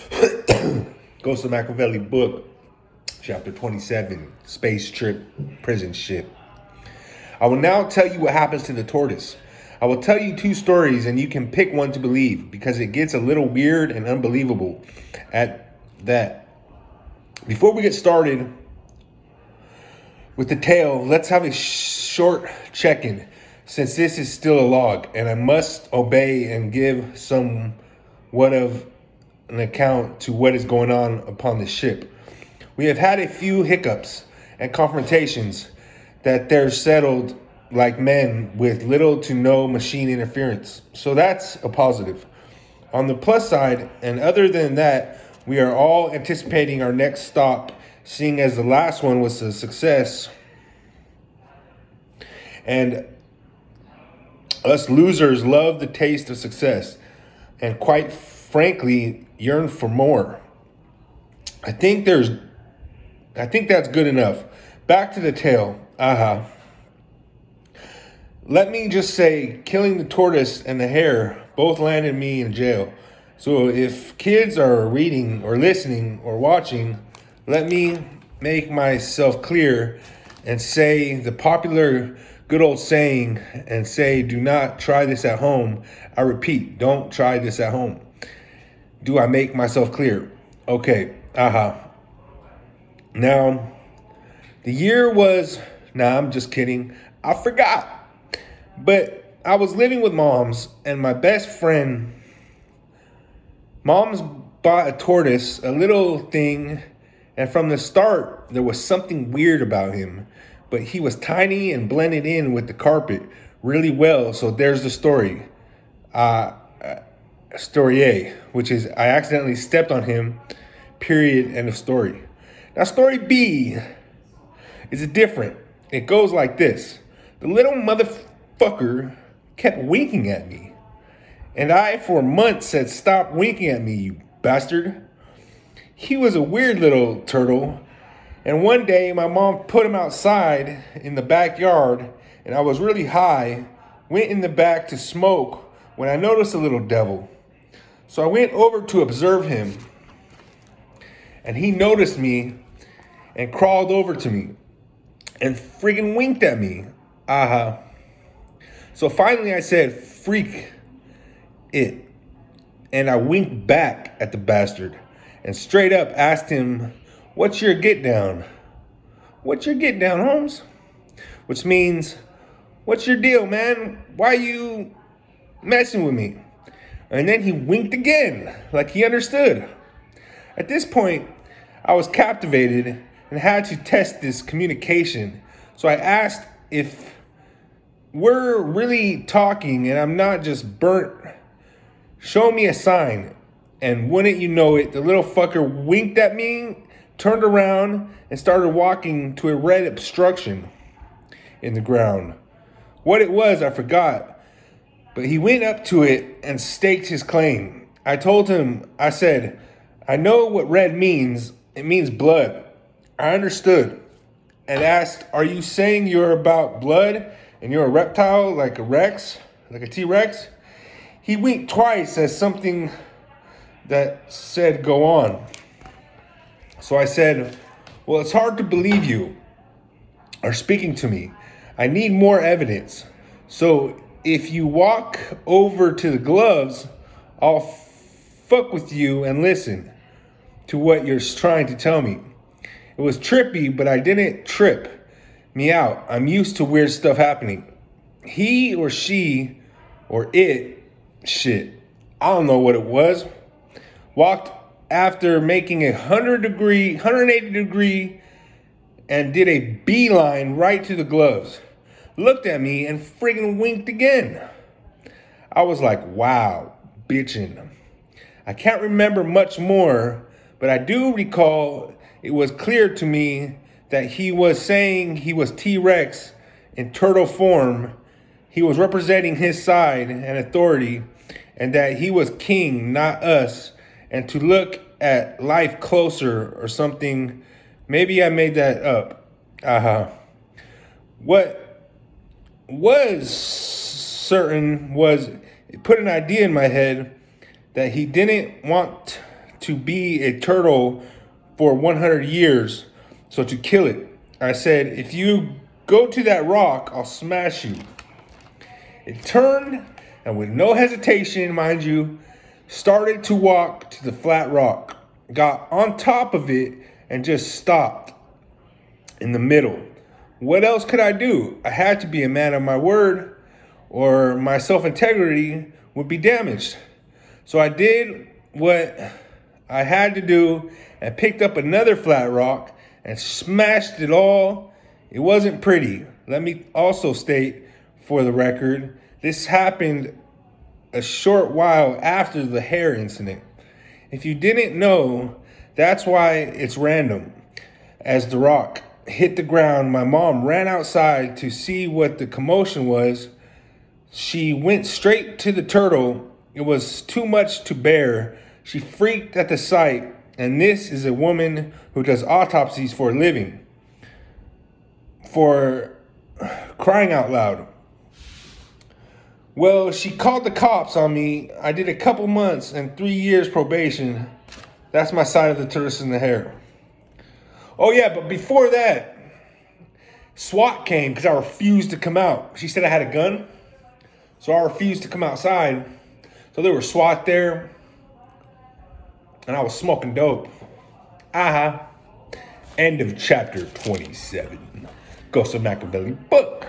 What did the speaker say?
Ghost of Machiavelli book, chapter 27, Space Trip, Prison Ship. I will now tell you what happens to the tortoise. I will tell you two stories and you can pick one to believe because it gets a little weird and unbelievable at that. Before we get started with the tale, let's have a short check-in since this is still a log and I must obey and give somewhat of an account to what is going on upon the ship. We have had a few hiccups and confrontations that they're settled like men with little to no machine interference. So that's a positive. On the plus side, and other than that, we are all anticipating our next stop, seeing as the last one was a success. And us losers love the taste of success and quite frankly yearn for more. I think that's good enough. Back to the tale. Let me just say, killing the tortoise and the hare both landed me in jail. So if kids are reading or listening or watching, let me make myself clear and say the popular good old saying and say, do not try this at home. I repeat, don't try this at home. Do I make myself clear? Okay, Now, the year was, I'm just kidding. I forgot. But I was living with moms and my best friend. Mom's bought a tortoise, a little thing. And from the start, there was something weird about him. But he was tiny and blended in with the carpet really well. So there's the story. Story A, which is I accidentally stepped on him, period, end of story. Now, story B is different. It goes like this. The little motherfucker kept winking at me. And I, for months, said, stop winking at me, you bastard. He was a weird little turtle. And one day, my mom put him outside in the backyard, and I was really high, went in the back to smoke when I noticed a little devil. So I went over to observe him, and he noticed me and crawled over to me and friggin' winked at me. So finally I said, freak it. And I winked back at the bastard and straight up asked him, what's your get down? What's your get down, Holmes? Which means, what's your deal, man? Why you messing with me? And then he winked again, like he understood. At this point, I was captivated and had to test this communication. So I asked if we're really talking and I'm not just burnt, show me a sign. And wouldn't you know it, the little fucker winked at me, turned around, and started walking to a red obstruction in the ground. What it was, I forgot. But he went up to it and staked his claim. I told him, I said, I know what red means. It means blood. I understood and asked, are you saying you're about blood and you're a reptile like a Rex, like a T-Rex? He winked twice as something that said, go on. So I said, well, it's hard to believe you are speaking to me. I need more evidence. So if you walk over to the gloves, I'll fuck with you and listen to what you're trying to tell me. It was trippy, but I didn't trip me out. I'm used to weird stuff happening. He or she or it, shit, I don't know what it was, walked after making a 180 degree and did a beeline right to the gloves. Looked at me and friggin' winked again. I was like, wow, bitchin'. I can't remember much more, but I do recall it was clear to me that he was saying he was T-Rex in turtle form. He was representing his side and authority, and that he was king, not us, and to look at life closer or something. Maybe I made that up. What was certain was it put an idea in my head that he didn't want to be a turtle for 100 years. So to kill it, I said, if you go to that rock, I'll smash you. It turned, and with no hesitation, mind you, started to walk to the flat rock, got on top of it, and just stopped in the middle. What else could I do? I had to be a man of my word, or my self-integrity would be damaged. So I did what I had to do and picked up another flat rock and smashed it all. It wasn't pretty. Let me also state, for the record, this happened a short while after the hair incident. If you didn't know, that's why it's random. As the rock hit the ground, my mom ran outside to see what the commotion was. She went straight to the turtle. It was too much to bear. She freaked at the sight, and this is a woman who does autopsies for a living. For crying out loud. Well, she called the cops on me. I did a couple months and 3 years probation. That's my side of the tortoise in the hair. Oh yeah, but before that, SWAT came because I refused to come out. She said I had a gun, so I refused to come outside. So there was SWAT there, and I was smoking dope. End of chapter 27. Ghost of Machiavelli book.